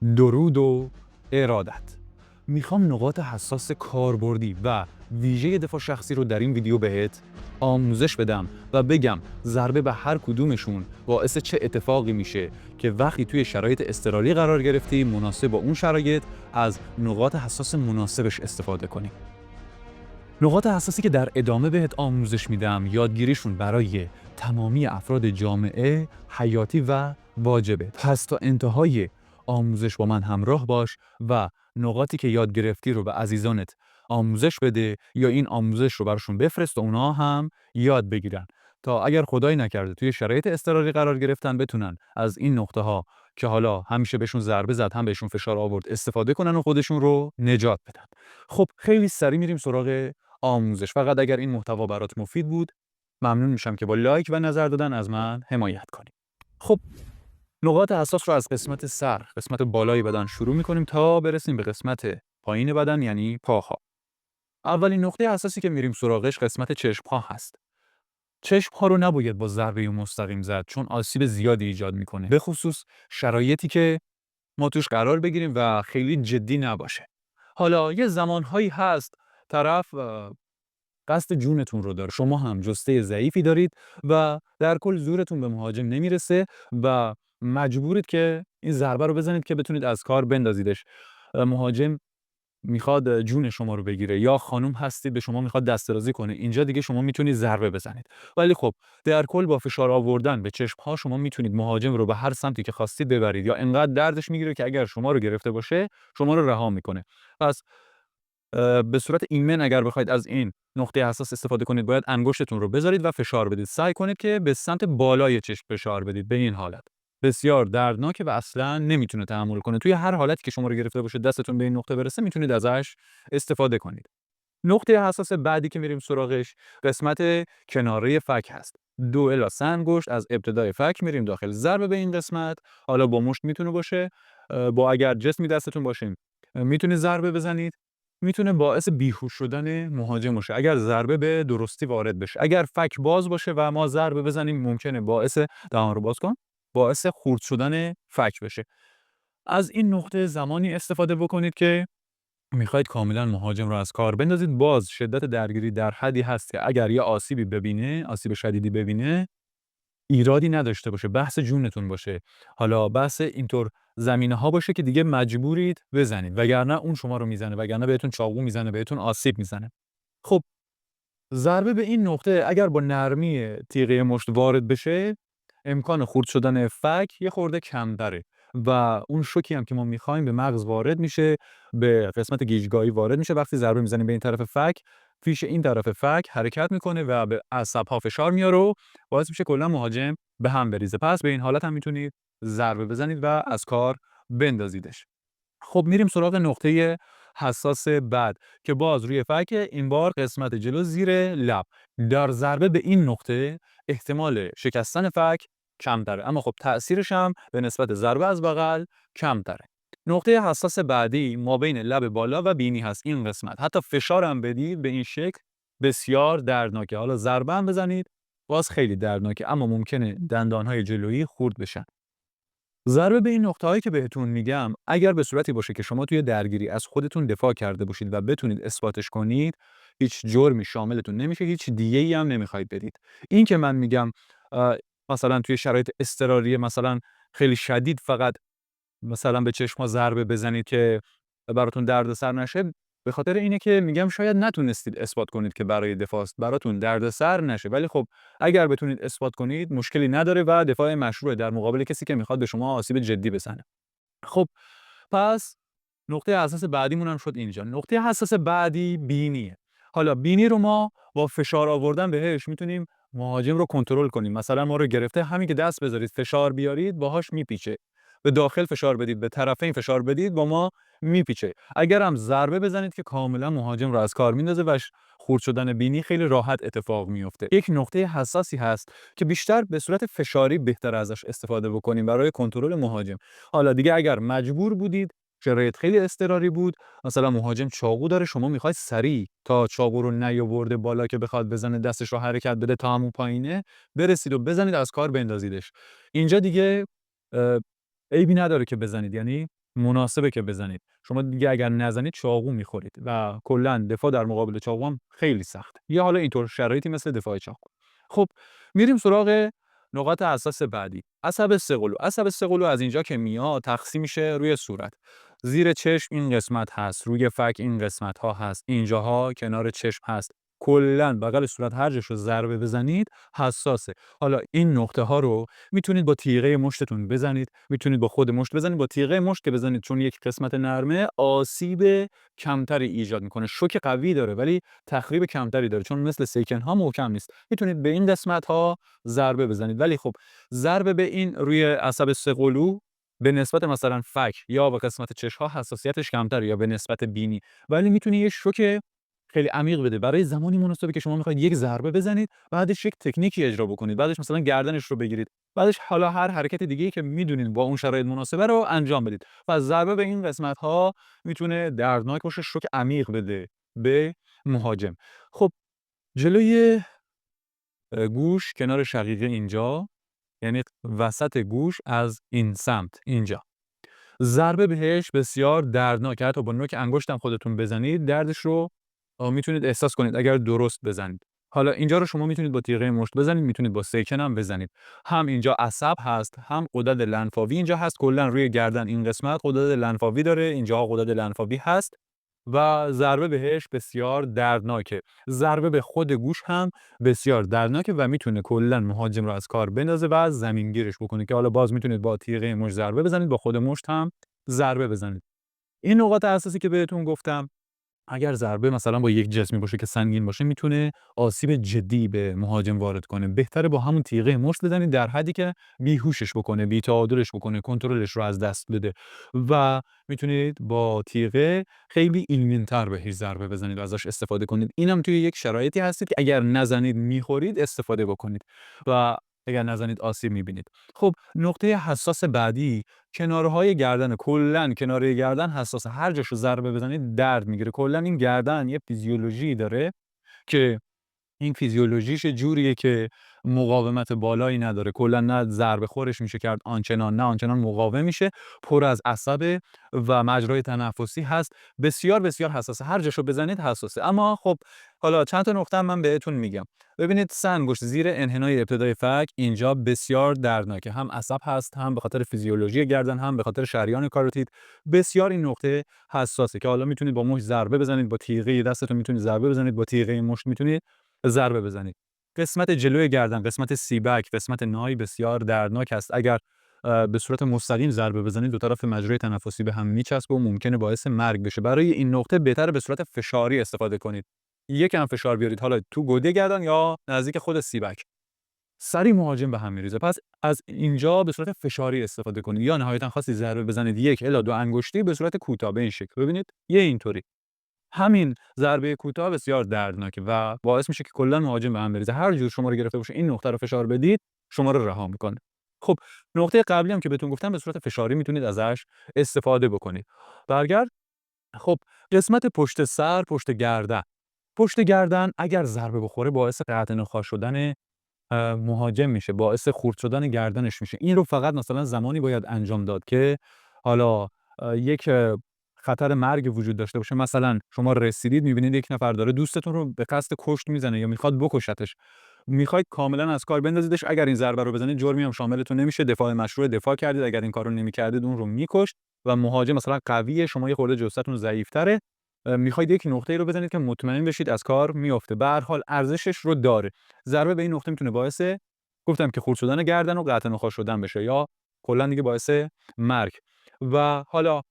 درود و ارادت. میخوام نقاط حساس کاربردی و ویژه دفاع شخصی رو در این ویدیو بهت آموزش بدم و بگم ضربه به هر کدومشون باعث چه اتفاقی میشه که وقتی توی شرایط اضطراری قرار گرفتی مناسب با اون شرایط از نقاط حساس مناسبش استفاده کنی. نقاط حساسی که در ادامه بهت آموزش میدم یادگیریشون برای تمامی افراد جامعه حیاتی و واجبه. پس تا انتهای آموزش با من همراه باش و نقاطی که یاد گرفتی رو به عزیزانت آموزش بده یا این آموزش رو براشون بفرست و اونا هم یاد بگیرن تا اگر خدایی نکرده توی شرایط اضطراری قرار گرفتن بتونن از این نقطه ها که حالا همیشه بهشون ضربه زد هم بهشون فشار آورد استفاده کنن و خودشون رو نجات بدن. خب خیلی سریع میریم سراغ آموزش. فقط اگر این محتوا برات مفید بود ممنون میشم که با لایک و نظر دادن از من حمایت کنید. خب نقاط حساس رو از قسمت سر، قسمت بالای بدن شروع میکنیم تا برسیم به قسمت پایین بدن یعنی پاها. اولین نقطه حساسی که میریم سراغش قسمت چشم‌ها هست. چشم‌ها رو نباید با ضربه مستقیم زد چون آسیب زیادی ایجاد میکنه. به خصوص شرایطی که ما توش قرار بگیریم و خیلی جدی نباشه. حالا یه زمانهایی هست طرف قصد جونتون رو داره، شما هم جثه ضعیفی دارید و در کل زورتون به مهاجم نمیرسه و مجبورید که این ضربه رو بزنید که بتونید از کار بندازیدش. مهاجم میخواد جون شما رو بگیره یا خانم هستید به شما میخواد دست درازی کنه، اینجا دیگه شما میتونید ضربه بزنید. ولی خب در کل با فشار آوردن به چشم‌ها شما میتونید مهاجم رو به هر سمتی که خواستید ببرید یا انقدر دردش میگیره که اگر شما رو گرفته باشه شما رو رها میکنه. پس به صورت ایمن اگر بخواید از این نقطه حساس استفاده کنید باید انگشتتون رو بذارید و فشار بدید. سعی کنید که به سمت بالای چشم فشار بدید. به این حالت بسیار دردناکه و اصلا نمیتونه تحمل کنه. توی هر حالتی که شما رو گرفته باشه دستتون به این نقطه برسه میتونید ازش استفاده کنید. نقطه حساس بعدی که میریم سراغش قسمت کناره فک هست. 2 الی 3 انگشت از ابتدای فک میریم داخل. ضربه به این قسمت حالا با مشت میتونه باشه، با اگر جسمی دستتون باشه میتونید ضربه بزنید. میتونه باعث بیهوش شدن مهاجم باشه اگر ضربه به درستی وارد بشه. اگر فک باز باشه و ما ضربه بزنیم ممکنه باعث دهان رو باز کن، باعث خورد شدن فک بشه. از این نقطه زمانی استفاده بکنید که میخواید کاملا مهاجم رو از کار بندازید. باز شدت درگیری در حدی هست که اگر یه آسیبی ببینه، آسیب شدیدی ببینه، ایرادی نداشته باشه، بحث جونتون باشه. حالا بحث اینطور زمینه‌ها باشه که دیگه مجبورید بزنید، وگرنه اون شما رو میزنه، وگرنه بهتون چاقو میزنه، بهتون آسیب میزنه. خب ضربه به این نقطه اگر با نرمی تیغه مشت وارد بشه امکان خورد شدن فک یه خورده کمتره و اون شوکی هم که ما میخوایم به مغز وارد میشه، به قسمت گیجگاهی وارد میشه. وقتی ضربه میزنیم به این طرف فک پیش این طرف فک حرکت میکنه و به عصب‌ها فشار میاره و باعث میشه کلا مهاجم به هم بریزه. پس به این حالت هم میتونید ضربه بزنید و از کار بندازیدش. خب میریم سراغ نقطه حساس بعد که باز روی فک، این بار قسمت جلو زیر لب. در ضربه به این نقطه احتمال شکستن فک کمتره، اما خب تأثیرش هم به نسبت ضربه از بغل کمتره. نقطه حساس بعدی ما بین لب بالا و بینی هست. این قسمت حتی فشار هم بدید به این شکل بسیار دردناکه. حالا ضربه هم بزنید باز خیلی دردناکه، اما ممکنه دندانهای جلویی خورد بشن. ضربه به این نقطه‌هایی که بهتون میگم اگر به صورتی باشه که شما توی درگیری از خودتون دفاع کرده باشید و بتونید اثباتش کنید، هیچ جرمی شاملتون نمیشه، هیچ دیگه‌ای هم نمیخواید بدید. این که من میگم مثلا توی شرایط اضطراری مثلا خیلی شدید فقط مثلا به چشم‌ها ضربه بزنید که براتون دردسر نشه، به خاطر اینه که میگم شاید نتونستید اثبات کنید که برای دفاع است، براتون دردسر نشه. ولی خب اگر بتونید اثبات کنید مشکلی نداره و دفاع مشروعه در مقابل کسی که میخواد به شما آسیب جدی بزنه. خب پس نقطه حساس بعدیمون هم شد اینجا. نقطه حساس بعدی بینیه. حالا بینی رو ما با فشار آوردن بهش میتونیم مهاجم رو کنترل کنیم. مثلا ما رو گرفته، همین که دست بذارید فشار بیارید باهاش میپیچه. به داخل فشار بدید، به طرفین فشار بدید با ما میپیچه. اگر هم ضربه بزنید که کاملا مهاجم رو از کار میندازه و خورد شدن بینی خیلی راحت اتفاق میفته. یک نقطه حساسی هست که بیشتر به صورت فشاری بهتر ازش استفاده بکنیم برای کنترل مهاجم. حالا دیگه اگر مجبور بودید، شرایط خیلی اضطراری بود، مثلا مهاجم چاقو داره، شما میخواید سریع تا چاقو رو نیاورده بالا که بخواد بزنه دستش رو حرکت بده تا همون پایینه برسید و بزنید از کار بندازیدش. اینجا دیگه عیبی نداره که بزنید، یعنی مناسبه که بزنید. شما دیگه اگر نزنید چاقو میخورید و کلا دفاع در مقابل چاقو هم خیلی سخته. یا حالا اینطور شرایطی مثل دفاع چاقو. خب میریم سراغ نقاط حساس بعدی. عصب سه‌قلو. عصب سه‌قلو از اینجا که میاد تقسیم میشه روی صورت. زیر چشم این قسمت هست، روی فک این قسمت ها هست، اینجاها کنار چشم هست. کلا بغل صورت هر جاشو ضربه بزنید حساسه. حالا این نقطه ها رو میتونید با تیغه مشتتون بزنید، میتونید با خود مشت بزنید. با تیغه مشت که بزنید چون یک قسمت نرمه آسیب کمتری ایجاد میکنه. شوک قوی داره ولی تخریب کمتری داره چون مثل سیکن ها محکم نیست. میتونید به این قسمت ها ضربه بزنید ولی خب ضربه به این روی عصب سه‌قلو به نسبت مثلا فک یا به قسمت چشم ها حساسیتش کمتره یا به نسبت بینی، ولی میتونه یه شوک خیلی عمیق بده برای زمانی مناسبی که شما میخواید یک ضربه بزنید، بعدش یک تکنیکی اجرا بکنید، بعدش مثلا گردنش رو بگیرید، بعدش حالا هر حرکت دیگه‌ای که میدونید با اون شرایط مناسبه رو انجام بدید. و ضربه به این قسمت‌ها میتونه دردناک باشه، شوک عمیق بده به مهاجم. خب جلوی گوش کنار شقیقه اینجا، یعنی وسط گوش از این سمت اینجا، ضربه بهش بسیار دردناکه. حتی با نوک انگشتم خودتون بزنید دردش رو میتونید احساس کنید اگر درست بزنید. حالا اینجا رو شما میتونید با تیغه مشت بزنید، میتونید با سیکن هم بزنید. هم اینجا عصب هست، هم غدد لنفاوی اینجا هست. کلا روی گردن این قسمت غدد لنفاوی داره، اینجا غدد لنفاوی هست و ضربه بهش بسیار دردناکه. ضربه به خود گوش هم بسیار دردناکه و میتونه کلا مهاجم رو از کار بندازه و زمینگیرش بکنه که حالا باز میتونید با تیغه مشت ضربه بزنید، با خود مشت هم ضربه بزنید. این نقاط اساسی که بهتون گفتم اگر ضربه مثلا با یک جسمی باشه که سنگین باشه میتونه آسیب جدی به مهاجم وارد کنه. بهتره با همون تیغه مشت بزنید در حدی که بیهوشش بکنه، بی‌تعادلش بکنه، کنترلش رو از دست بده و میتونید با تیغه خیلی ایمن‌تر بهش ضربه بزنید و ازش استفاده کنید. اینم توی یک شرایطی هستید که اگر نزنید میخورید استفاده بکنید و اگر نزنید آسیب میبینید. خب نقطه حساس بعدی کنارهای گردن. کلا کناره گردن حساسه، هر جاشو ضربه بزنید درد میگیره. کلا این گردن یه فیزیولوژی داره که این فیزیولوژیش جوریه که مقاومت بالایی نداره. کلا نه ضربه خورش میشه کرد آنچنان، نه آنچنان مقاوم میشه، پر از عصبه و مجرای تنفسی هست. بسیار بسیار حساسه، هر جاشو بزنید حساسه. اما خب حالا چند تا نکته من بهتون میگم. ببینید سنگوش زیر انحنای ابتدای فک اینجا بسیار دردناکه، هم عصب هست، هم به خاطر فیزیولوژی گردن، هم به خاطر شریان کاروتید. بسیار این نقطه حساسه که حالا میتونید با مشت ضربه بزنید، با تیغه دستتون میتونید ضربه بزنید، با تیغه مشت میتونید ضربه بزنید. قسمت جلوی گردن، قسمت سیبک، قسمت نای بسیار دردناک است. اگر به صورت مستقیم ضربه بزنید دو طرف مجرای تنفسی به هم میچسبه و ممکنه باعث مرگ بشه. برای این نقطه بهتره به صورت فشاری استفاده کنید. یکم فشار بیارید، حالا تو گوده گردن یا نزدیک خود سیبک. سری مهاجم به هم میریزه. پس از اینجا به صورت فشاری استفاده کنید یا نهایتا خواستید ضربه بزنید 1 الی 2 انگشتی به صورت کوتاه به این شکل. ببینید یه اینطوری. همین ضربه کوتاه بسیار دردناکه و باعث میشه که کلا مهاجم به هم بریزه. هر جور شما رو گرفته باشه این نقطه رو فشار بدید شما رو رها میکنه. خب نقطه قبلی هم که بهتون گفتم به صورت فشاری میتونید ازش استفاده بکنید. برگرد. خب قسمت پشت سر، پشت گردن. پشت گردن اگر ضربه بخوره باعث قطع نخاع شدن مهاجم میشه، باعث خورد شدن گردنش میشه. این رو فقط مثلا زمانی باید انجام داد که حالا یک خطر مرگ وجود داشته باشه. مثلا شما رسیدید میبینید یک نفر داره دوستتون رو به قصد کشت میزنه یا میخواد بکشتش، میخواید کاملا از کار بندازیدش. اگر این ضربه رو بزنید جرمی هم شاملتون نمیشه، دفاع مشروع دفاع کردید. اگر این کارو نمیکردید اون رو میکشت و مهاجم مثلا قویه، شما یه خورده جثتون ضعیف‌تره، میخواید یک نقطه‌ای رو بزنید که مطمئن بشید از کار میافته. به هر حال ارزشش رو داره. ضربه به این نقطه میتونه باعث گفتم که خورد شدن گردن و قطع نخاع شدن بشه یا کلا دیگه باعث مرگ. و حالا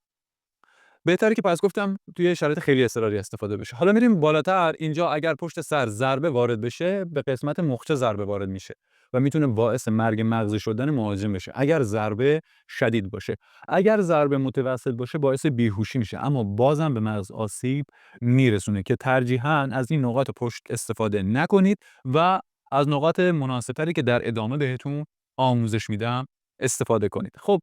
بهتره که پس گفتم توی شرایط خیلی اضطراری استفاده بشه. حالا میریم بالاتر. اینجا اگر پشت سر ضربه وارد بشه به قسمت مخچه ضربه وارد میشه و میتونه باعث مرگ مغزی شدن مهاجم بشه اگر ضربه شدید باشه. اگر ضربه متوسط باشه باعث بیهوشی میشه اما بازم به مغز آسیب میرسونه که ترجیحاً از این نقاط پشت استفاده نکنید و از نقاط مناسبتری که در ادامه بهتون آموزش میدم استفاده کنید. خب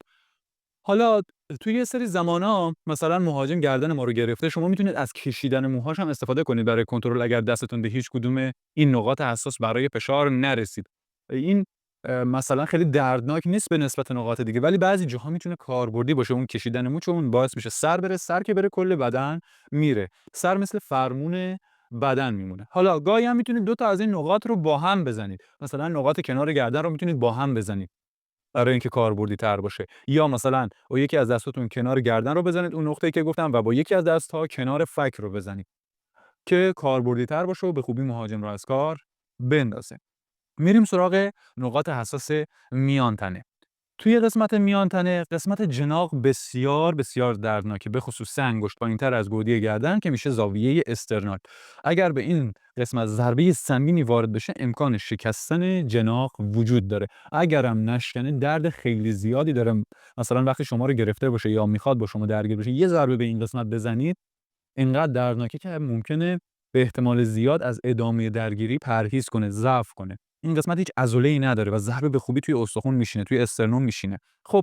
حالا توی یه سری زمانا مثلا مهاجم گردن ما رو گرفته، شما میتونید از کشیدن موهاش هم استفاده کنید برای کنترل اگر دستتون به هیچ کدوم این نقاط حساس برای فشار نرسید. این مثلا خیلی دردناک نیست به نسبت نقاط دیگه، ولی بعضی جاها میتونه کاربردی باشه. اون کشیدن مو چون باعث میشه سر بره، سر که بره کل بدن میره. سر مثل فرمون بدن میمونه. حالا گاهی هم میتونید 2 تا از این نقاط رو با هم بزنید. مثلا نقاط کنار گردن رو میتونید با هم بزنید برای اینکه کاربردی تر باشه، یا مثلا با یکی از دستاتون کنار گردن رو بزنید اون نقطه‌ای که گفتم و با یکی از دست‌ها کنار فک رو بزنید که کاربردی تر باشه و به خوبی مهاجم رو از کار بندازه. میریم سراغ نقاط حساس میان تنه. توی قسمت میان تنه، قسمت جناق بسیار بسیار دردناکه، به خصوص 3 انگشت پایین‌تر از گودی گردن که میشه زاویه استرنال. اگر به این قسمت ضربه سنگینی وارد بشه امکان شکستن جناق وجود داره. اگرم نشکنه درد خیلی زیادی داره. مثلا وقتی شما رو گرفته باشه یا میخواد با شما درگیر بشه یه ضربه به این قسمت بزنید، اینقدر دردناکه که ممکنه به احتمال زیاد از ادامه درگیری پرهیز کنه، ضعف کنه. این قسمت هیچ عضله‌ای نداره و ضربه به خوبی توی استخوان میشینه، توی استرنوم میشینه. خب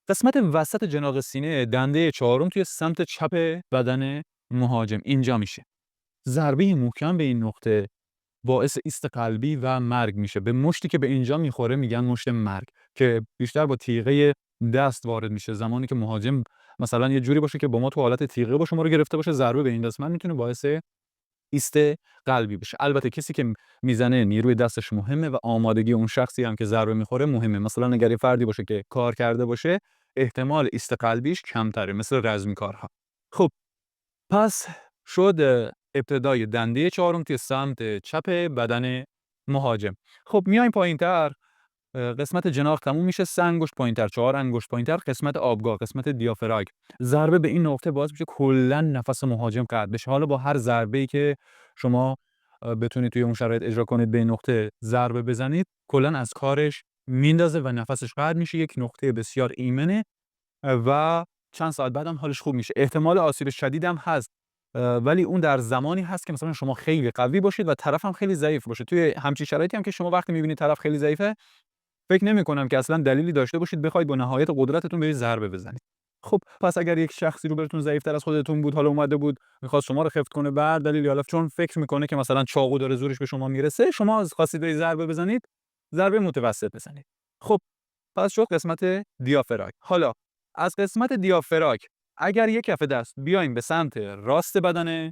قسمت وسط جناق سینه، دنده چهارم توی سمت چپ بدن مهاجم اینجا میشه. ضربه محکم به این نقطه باعث ایست قلبی و مرگ میشه. به مشتی که به اینجا میخوره میگن مشت مرگ، که بیشتر با تیغه دست وارد میشه. زمانی که مهاجم مثلا یه جوری باشه که با ما تو حالت تیغه با شما رو گرفته باشه، ضربه به این قسمت میتونه باعث ایست قلبی بشه. البته کسی که میزنه نیروی دستش مهمه و آمادگی اون شخصی هم که ضربه میخوره مهمه. مثلا اگر یه فردی باشه که کار کرده باشه احتمال ایست قلبیش کمتره، مثل رزمیکارها. خب پس شد ابتدای دنده چهارم توی سمت چپ بدن مهاجم. خب میایم پایینتر، قسمت جناح تموم میشه. 3 انگشت پایینتر، 4 انگشت پایینتر قسمت آبگاه، قسمت دیافراگم. ضربه به این نقطه باعث میشه کلا نفس مهاجم قطع بشه. حالا با هر ضربه‌ای که شما بتونید توی اون شرایط اجرا کنید به این نقطه ضربه بزنید، کلا از کارش میندازه و نفسش قطع میشه. یک نقطه بسیار ایمنه و چند ساعت بعدم حالش خوب میشه. احتمال آسیب شدید هم هست، ولی اون در زمانی هست که مثلا شما خیلی قوی باشید و طرف هم خیلی ضعیف باشه. توی همچین شرایطی هم که شما وقتی می‌بینید طرف خیلی ضعیفه، فکر نمی‌کنم که اصلا دلیلی داشته باشید بخواید با نهایت قدرتتون بهش ضربه بزنید. خب پس اگر یک شخصی رو براتون ضعیف‌تر از خودتون بود، حالا اومده بود می‌خواد شما رو خفت کنه، بر دلیلی، حالا چون فکر می‌کنه که مثلا چاقو داره زورش به شما میرسه، شما از خواستید بهش ضربه بزنید، ضربه متوسط بزنید. خب پس شد قسمت دیافراگم. حالا از قسمت دیافراگم اگر یک کف دست بیایم به سمت راست بدن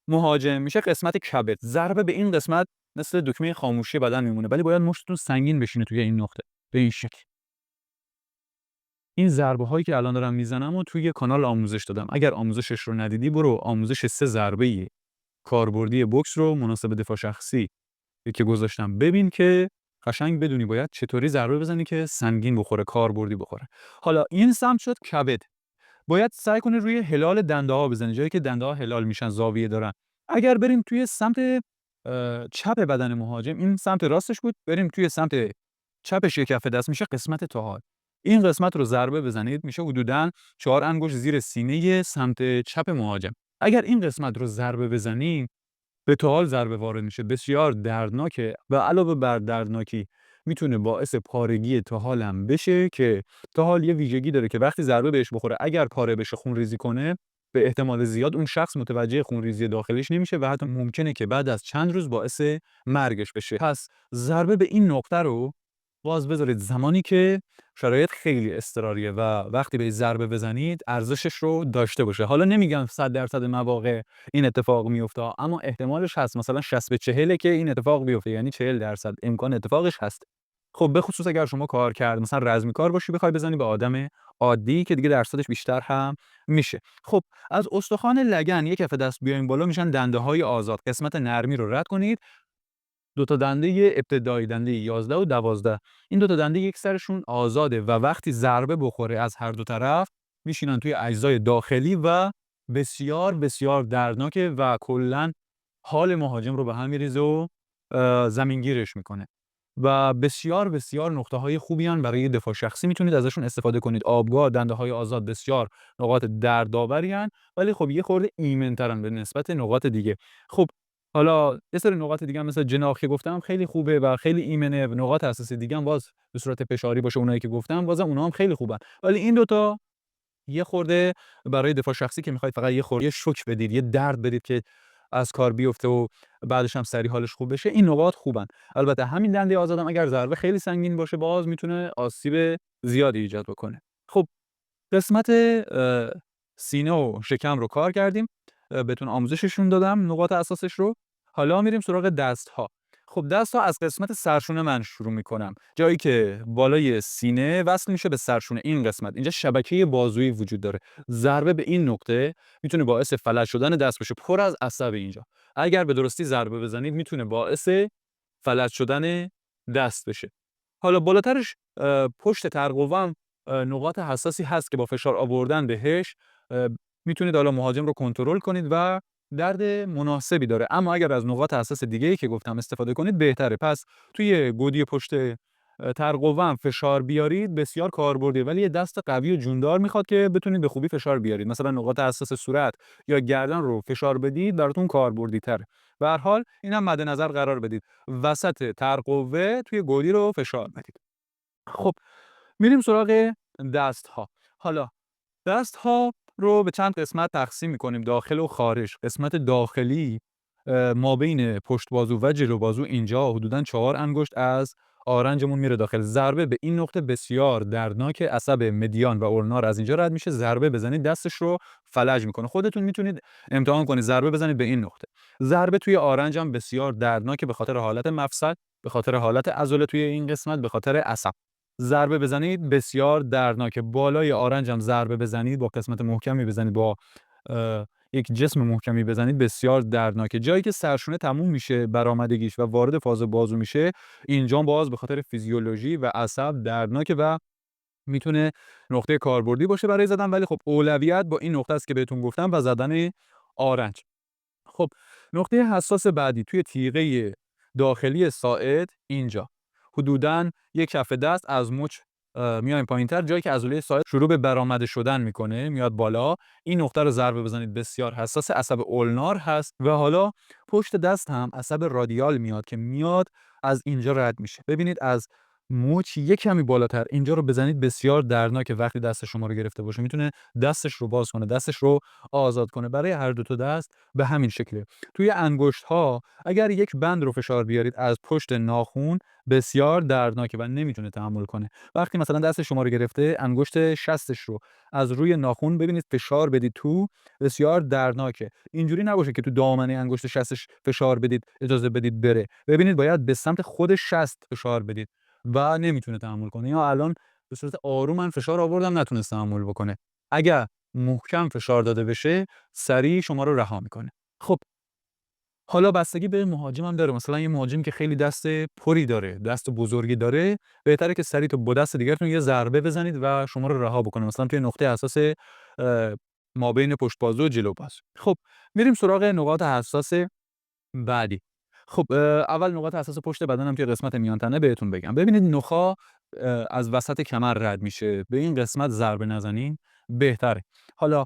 مهاجم، میشه قسمت کبد. ضربه به این قسمت مثل دکمه خاموشی بدن میمونه، ولی باید مشتتون سنگین بشینه توی این نقطه به این شکل. این ضربه هایی که الان دارم میزنم و توی کانال آموزش دادم. اگر آموزشش رو ندیدی برو آموزش 3 ضربه کاربردی بوکس رو مناسب دفاع شخصی که گذاشتم ببین که قشنگ بدونی باید چطوری ضربه بزنی که سنگین بخوره، کاربردی بخوره. حالا این سمت شد کبد. باید سعی کنی روی هلال دنده ها بزنی، جایی که دنده ها هلال میشن، زاویه دارن. اگر بریم توی سمت چپ بدن مهاجم، این سمت راستش بود، بریم توی سمت چپش یک کف دست میشه قسمت تاحال. این قسمت رو ضربه بزنید میشه حدوداً 4 انگشت زیر سینه سمت چپ مهاجم. اگر این قسمت رو ضربه بزنی به تاحال ضربه وارد میشه، بسیار دردناکه و علاوه بر دردناکی میتونه باعث پارگی تاحال هم بشه، که تاحال یه ویژگی داره که وقتی ضربه بهش بخوره اگر پاره بشه، خونریزی کنه، به احتمال زیاد اون شخص متوجه خونریزی داخلیش نمیشه و حتی ممکنه که بعد از چند روز باعث مرگش بشه. پس ضربه به این نقطه رو باز بذارید زمانی که شرایط خیلی اضطراریه و وقتی به ضربه بزنید ارزشش رو داشته باشه. حالا نمیگم 100% مواقع این اتفاق میفته، اما احتمالش هست. مثلا 60 به 40 که این اتفاق بیفته، یعنی 40% امکان اتفاقش هست. خب به خصوص اگر شما کار کرد مثلا رزمی کار باشی بخوای بزنی به آدم عادی که دیگه درصدش بیشتر هم میشه. خب از استخوان لگن یک کف دست بیاین بالا میشن دنده های آزاد. قسمت نرمی رو رد کنید. 2 تا دنده ابتدایی، دنده 11 و 12، این 2 تا دنده یک سرشون آزاده و وقتی ضربه بخوره از هر دو طرف میشینن توی اجزای داخلی و بسیار بسیار دردناکه و کلا حال مهاجم رو به هم میریزه و زمینگیرش میکنه و بسیار بسیار نقطه های خوبی هن برای دفاع شخصی، میتونید ازشون استفاده کنید. آبگاه، دنده های آزاد بسیار نقاط دردآوری هن، ولی خب یه خورده ایمن‌ترن به نسبت نقاط دیگه. خب حالا یه سری نقاط دیگه هم مثل جناح که گفتم خیلی خوبه و خیلی ایمنه. نقاط اساسی دیگه هم باز به صورت فشاری باشه، اونایی که گفتم بازم اونها هم خیلی خوبن، ولی این دوتا یه خورده برای دفاع شخصی که میخواید فقط یه خورده شوک بدید، یه درد بدید که از کار بیفته و بعدش هم سری حالش خوب بشه، این نقاط خوبن. البته همین دنده آزاد هم اگر ضربه خیلی سنگین باشه باز میتونه آسیب زیادی ایجاد بکنه. خب قسمت سینه و شکم رو کار کردیم، بهتون آموزششون دادم نقاط اساسش رو. حالا میریم سراغ دست‌ها. خب دست‌ها از قسمت سرشونه من شروع میکنم، جایی که بالای سینه وصل میشه به سرشونه. این قسمت اینجا شبکه بازویی وجود داره. ضربه به این نقطه میتونه باعث فلج شدن دست بشه، پر از عصب اینجا. اگر به درستی ضربه بزنید میتونه باعث فلج شدن دست بشه. حالا بالاترش پشت ترقوه نقاط حساسی هست که با فشار آوردن بهش میتونید حالا مهاجم رو کنترل کنید و درد مناسبی داره. اما اگر از نقاط حساس دیگه‌ای که گفتم استفاده کنید بهتره. پس توی گودی پشت ترقوه فشار بیارید بسیار کاربردیه، ولی یه دست قوی و جوندار میخواد که بتونید به خوبی فشار بیارید. مثلا نقاط حساس صورت یا گردن رو فشار بدید براتون کاربردی‌تره. به هر حال اینم مد نظر قرار بدید. وسط ترقوه توی گودی رو فشار بدید. خب میریم سراغ دست‌ها. حالا دست‌ها رو به چند قسمت تقسیم می‌کنیم، داخل و خارج. قسمت داخلی مابین پشت بازو و جلو بازو، اینجا حدوداً 4 انگشت از آرنجمون میره داخل. ضربه به این نقطه بسیار دردناک، عصب مدیان و اولنار از اینجا رد میشه. ضربه بزنید دستش رو فلج میکنه. خودتون میتونید امتحان کنید، ضربه بزنید به این نقطه. ضربه توی آرنج هم بسیار دردناکه به خاطر حالت مفصل، به خاطر حالت عضله توی این قسمت، به خاطر عصب. ضربه بزنید بسیار دردناکه. بالای آرنج هم ضربه بزنید، با قسمت محکمی بزنید، با یک جسم محکمی بزنید، بسیار دردناکه. جایی که سرشونه تموم میشه برآمدگیش و وارد فاز بازو میشه، اینجا باز به خاطر فیزیولوژی و عصب دردناکه و میتونه نقطه کاربردی باشه برای زدن، ولی خب اولویت با این نقطه است که بهتون گفتم و زدن آرنج. خب نقطه حساس بعدی توی تیغه داخلی ساعد، اینجا حدوداً یک کف دست از مچ میایم پایینتر، جایی که عضله ساعد شروع به برآمده شدن میکنه میاد بالا. این نقطه رو ضربه بزنید، بسیار حساس، عصب اولنار هست. و حالا پشت دست هم عصب رادیال میاد که میاد از اینجا رد میشه. ببینید از مچ یک کمی بالاتر اینجا رو بزنید، بسیار دردناکه. وقتی دست شما رو گرفته باشه میتونه دستش رو باز کنه، دستش رو آزاد کنه. برای هر دو تا دست به همین شکله. توی انگشت‌ها اگر یک بند رو فشار بیارید از پشت ناخن، بسیار دردناکه و نمیتونه تحمل کنه. وقتی مثلا دست شما رو گرفته، انگشت شستش رو از روی ناخن ببینید فشار بدید تو، بسیار دردناکه. اینجوری نباشه که تو دامنه انگشت شستش فشار بدید اجازه بدید بره. ببینید باید به سمت خود شست فشار بدید و نمیتونه تحمل کنه. یا الان به صورت آروم من فشار آوردم نتونست تحمل بکنه. اگر محکم فشار داده بشه سریع شما رو رها میکنه. خب حالا بستگی به مهاجم هم داره. مثلا یه مهاجم که خیلی دست پری داره، دست بزرگی داره، بهتره که سریع تو با دست دیگرتون یه ضربه بزنید و شما رو رها بکنه، مثلا توی نقطه حساس مابین پشت بازو و جلو بازو. خب میریم سراغ نقاط حساس بعدی. خب اول نقاط حساس پشت بدنم توی قسمت میان تنه بهتون بگم. ببینید نخاع از وسط کمر رد میشه، به این قسمت ضربه نزنین بهتره. حالا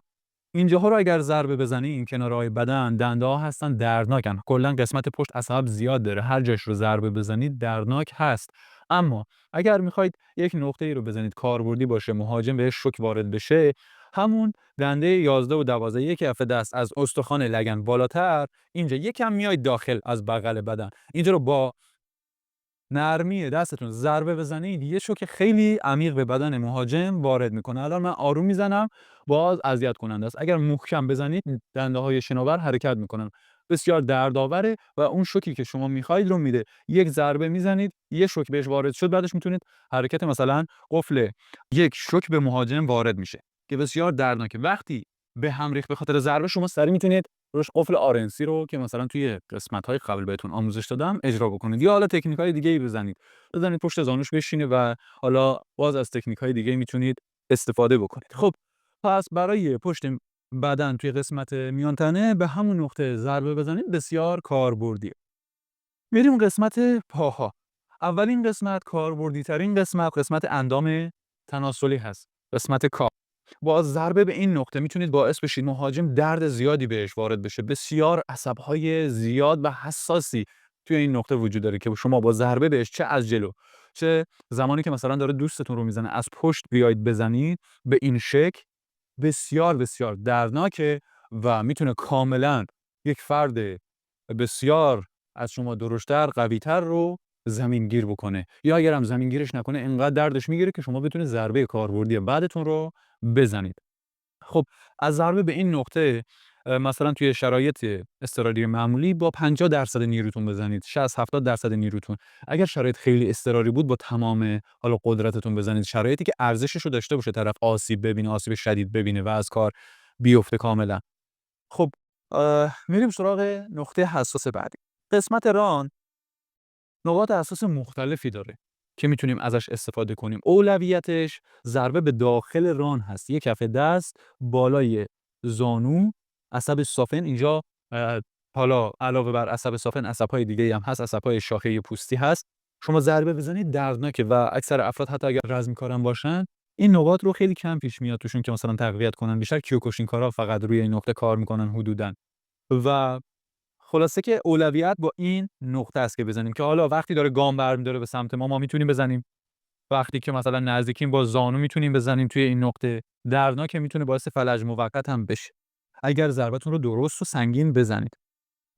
اینجاها رو اگر ضربه بزنین، کنارهای بدن دنده‌ها هستن دردناکن. کلا قسمت پشت عصب زیاد داره، هر جاش رو ضربه بزنید دردناک هست. اما اگر میخواید یک نقطه‌ای رو بزنید کاربردی باشه، مهاجم بهش شوک وارد بشه، همون دنده 11 و 12، یک کف دست از استخوان لگن بالاتر، اینجا یکم میاید داخل از بغل بدن، اینجا رو با نرمی دستتون ضربه بزنید، یه شوک خیلی عمیق به بدن مهاجم وارد میکنه. الان من آروم میزنم، باز اذیت کننده است. اگر محکم بزنید دنده های شناور حرکت میکنن، بسیار دردآوره و اون شوکی که شما میخواید رو میده. یک ضربه میزنید، یه شوک بهش وارد شد، بعدش میتونید حرکت مثلا قفل یک شوک به مهاجم وارد میشه که بسیار دردناکه. وقتی به هم ریخت به خاطر ضربه، شما سری میتونید روش قفل آرنسی رو که مثلا توی قسمت‌های قبل بهتون آموزش دادم اجرا بکنید، یا حالا تکنیک‌های دیگه‌ای بزنید پشت زانوش بشینه و حالا باز از تکنیک‌های دیگه میتونید استفاده بکنید. خب پس برای پشت بدن توی قسمت میان تنه به همون نقطه ضربه بزنید، بسیار کاربردیه. میریم قسمت پاها. اولین قسمت، کاربردی ترین قسمت اندام تناسلی هست، قسمت کار. با ضربه به این نقطه میتونید باعث بشید مهاجم درد زیادی بهش وارد بشه. بسیار عصب‌های زیاد و حساسی توی این نقطه وجود داره که شما با ضربه بهش، چه از جلو چه زمانی که مثلا داره دوستتون رو میزنه از پشت بیاید بزنید به این شکل، بسیار بسیار دردناکه و میتونه کاملا یک فرد بسیار از شما درشتر، قوی‌تر رو زمینگیر بکنه، یا اگرم زمینگیرش نکنه انقدر دردش میگیره که شما بتونید ضربه کاربردی بعدتون رو بزنید. خب از ضربه به این نقطه مثلا توی شرایط اضطراری معمولی با 50% نیروتون بزنید، 60-70% نیروتون. اگر شرایط خیلی اضطراری بود با تمام حالا قدرتتون بزنید، شرایطی که ارزشش رو داشته باشه، طرف آسیب ببینه، آسیب شدید ببینه و از کار بیفته کاملا. خب میریم سراغ نقطه حساس بعدی. قسمت ران نقاط حساس مختلفی داره که میتونیم ازش استفاده کنیم. اولویتش ضربه به داخل ران هست. یک کف دست بالای زانو، عصب سافن اینجا، حالا علاوه بر عصب سافن عصب‌های دیگه‌ای هم هست، عصب‌های شاخه پوستی هست. شما ضربه بزنید دردناکه و اکثر افراد حتی اگر رزمکارم باشن این نقاط رو خیلی کم پیش میاد توشون که مثلا تقویت کنن. بیشتر کیوکوشینکارا فقط روی این نقطه کار میکنن حدوداً. و خلاصه که اولویت با این نقطه است که بزنیم، که حالا وقتی داره گام برمی‌داره به سمت ما میتونیم بزنیم. وقتی که مثلا نزدیکیم با زانو میتونیم بزنیم توی این نقطه. دردناک میتونه باعث فلج موقت هم بشه اگر ضربتون رو درست و سنگین بزنید.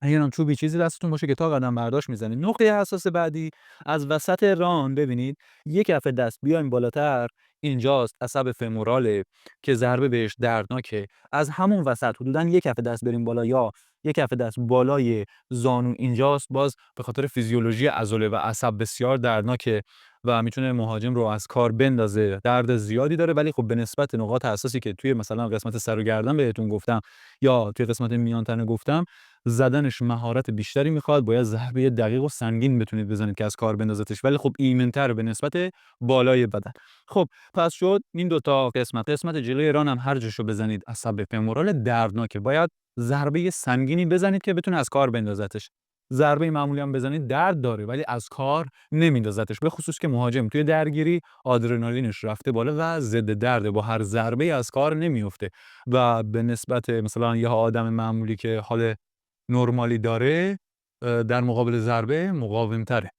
اگر هم چوبی چیزی دستتون باشه که تا قدم برداشت میزنید. نقطه حساس بعدی از وسط ران ببینید یک کف دست بیایم بالاتر، اینجاست عصب فموراله که ضربه بهش دردناکه. از همون وسط حدوداً یک کف دست بریم بالا یا یک کف دست بالای زانو اینجاست، باز به خاطر فیزیولوژی عضله و عصب بسیار دردناکه و میتونه مهاجم رو از کار بندازه. درد زیادی داره، ولی خب به نسبت نقاط حساسی که توی مثلا قسمت سر و گردن بهتون گفتم یا توی قسمت میان تنه گفتم، زدنش مهارت بیشتری میخواد. باید ضربه دقیق و سنگین بتونید بزنید که از کار بندازتش، ولی خب ایمن‌تر به نسبت بالای بدن. خب پس شد این دو تا قسمت جلوی ران هم هر جاشو بزنید عصب فمورال دردناکه. باید ضربه سنگینی بزنید که بتونه از کار بندازتش. ضربه معمولی هم بزنید درد داره ولی از کار نمیندازتش، به خصوص که مهاجم توی درگیری آدرنالینش رفته بالا و ضد درده، با هر ضربه از کار نمیفته و به نسبت مثلا یه آدم معمولی که حال نرمالی داره در مقابل ضربه مقاوم‌تره.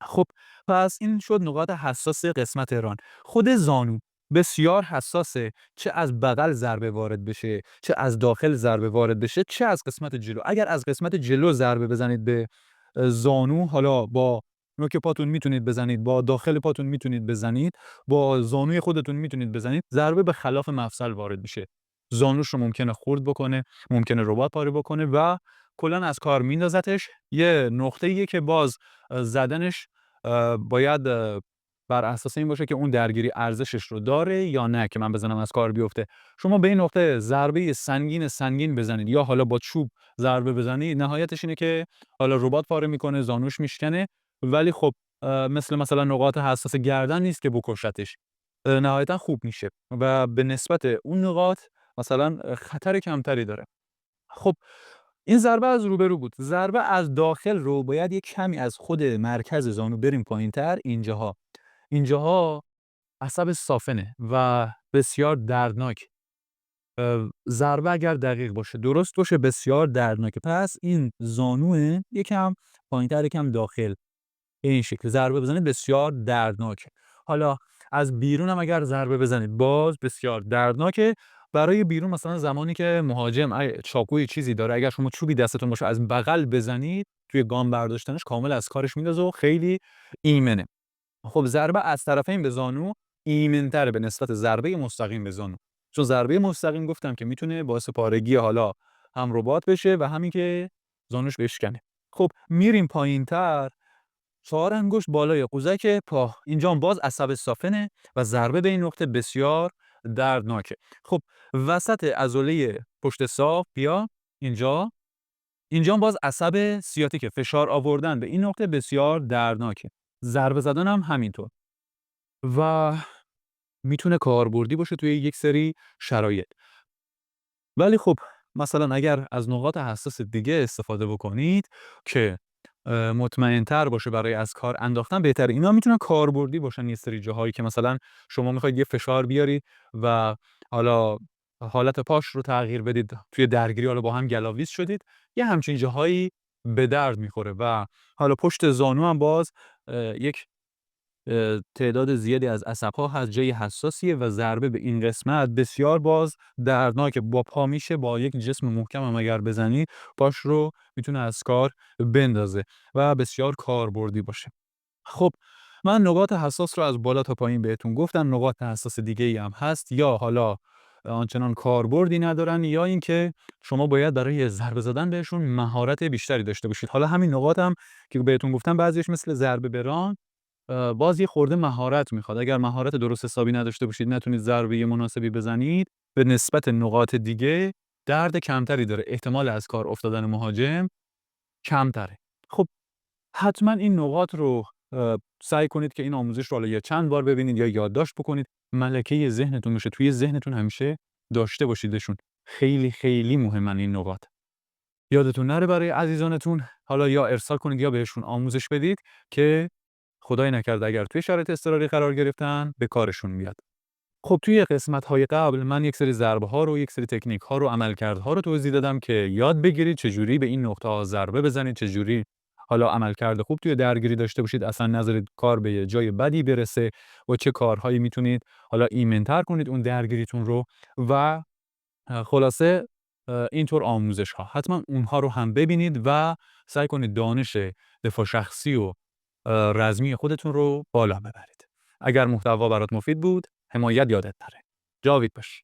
خب پس این شد نقاط حساس قسمت ران. خود زانو بسیار حساسه، چه از بغل ضربه وارد بشه، چه از داخل ضربه وارد بشه، چه از قسمت جلو. اگر از قسمت جلو ضربه بزنید به زانو، حالا با نوک پاتون میتونید بزنید، با داخل پاتون میتونید بزنید، با زانوی خودتون میتونید بزنید، ضربه به خلاف مفصل وارد میشه. زانوش رو ممکنه خرد بکنه، ممکنه رباط پاره بکنه و کلا از کار میندازتش. یه نقطه‌ایه که باز زدنش باید بر اساس این باشه که اون درگیری ارزشش رو داره یا نه که من بزنم از کار بیفته. شما به این نقطه ضربه سنگین بزنید یا حالا با چوب ضربه بزنید، نهایتش اینه که حالا رباط پاره میکنه، زانوش میشکنه، ولی خب مثلا نقاط حساس گردن نیست که بکشتش. نهایتا خوب میشه و به نسبت اون نقاط مثلا خطر کمتری داره. خب این ضربه از روبرو بود. ضربه از داخل رو باید یک کمی از خود مرکز زانو بریم پایین‌تر. اینجاها عصب سافنه و بسیار دردناک. ضربه اگر دقیق باشه، درست باشه، بسیار دردناکه. پس این زانوه یکم پایین‌تر، یکم داخل. این شکل ضربه بزنید بسیار دردناکه. حالا از بیرون هم اگر ضربه بزنید باز بسیار دردناکه. برای بیرون مثلا زمانی که مهاجم چاقوی چیزی داره، اگر شما چوبی دستتون باشه از بغل بزنید توی گام برداشتنش کامل از کارش میندازه و خیلی ایمنه. خب ضربه از طرفین به زانو ایمن‌تره به نسبت ضربه مستقیم به زانو، چون ضربه مستقیم گفتم که میتونه باعث پارگی حالا هم رباط بشه و همین که زانوش بشکنه. خب میریم پایین‌تر. 4 انگشت بالای قوزک پا، اینجا هم باز عصب سافنه و ضربه به این نقطه بسیار دردناکه. خب وسط عضله پشت ساق بیا اینجا هم باز عصب سیاتیکه، فشار آوردن به این نقطه بسیار دردناکه. ضربه زدن هم همینطور و میتونه کاربردی باشه توی یک سری شرایط. ولی خب مثلا اگر از نقاط حساس دیگه استفاده بکنید که مطمئن‌تر باشه برای از کار انداختن بهتره. اینا میتونن کاربردی باشن یه سری جاهایی که مثلا شما میخواید یه فشار بیاری و حالا حالت پاش رو تغییر بدید، توی درگیری حالا با هم گلاویز شدید، یه همچین جاهایی به درد میخوره. و حالا پشت زانو هم باز یک تعداد زیادی از عصب‌ها هست، جای حساسیه و ضربه به این قسمت بسیار باز دردناکه. با پا میشه با یک جسم محکم هم اگر بزنی پاش رو میتونه از کار بندازه و بسیار کاربردی باشه. خب من نقاط حساس رو از بالا تا پایین بهتون گفتم. نقاط حساس دیگه‌ای هم هست، یا حالا آنچنان کاربردی ندارن، یا اینکه شما باید برای ضربه زدن بهشون مهارت بیشتری داشته باشید. حالا همین نقاط هم که بهتون گفتم بعضیش مثل ضربه به ران باز یه خورده مهارت میخواد. اگر مهارت درست حسابی نداشته باشید، نتونید ضربه مناسبی بزنید، به نسبت نقاط دیگه درد کمتری داره، احتمال از کار افتادن مهاجم کمتره. خب حتما این نقاط رو سعی کنید که این آموزش رو حالا یا چند بار ببینید یا یادداشت بکنید. ملکه ذهنتون میشه، توی ذهنتون همیشه داشته باشیدشون. خیلی خیلی مهمن این نقاط. یادتون نره برای عزیزانتون حالا یا ارسال کنید یا بهشون آموزش بدید که خدای نکرده اگر توی شرایط اضطراری قرار گرفتن به کارشون میاد. خب توی قسمت‌های قبل من یک سری ضربه‌ها رو، یک سری تکنیک‌ها رو، عملکردها رو توضیح دادم که یاد بگیرید چجوری به این نقطه‌ها ضربه بزنید، چجوری حالا عملکرد خوب توی درگیری داشته باشید، اصلا نذارید کار به یه جای بدی برسه و چه کارهایی میتونید حالا ایمن‌تر کنید اون درگیریتون رو و خلاصه اینطور آموزش‌ها. حتما اونها رو هم ببینید و سعی کنید دانش دفاع شخصی و رزمی خودتون رو بالا ببرید. اگر محتوا برات مفید بود، حمایت یادت نره. جاوید باش.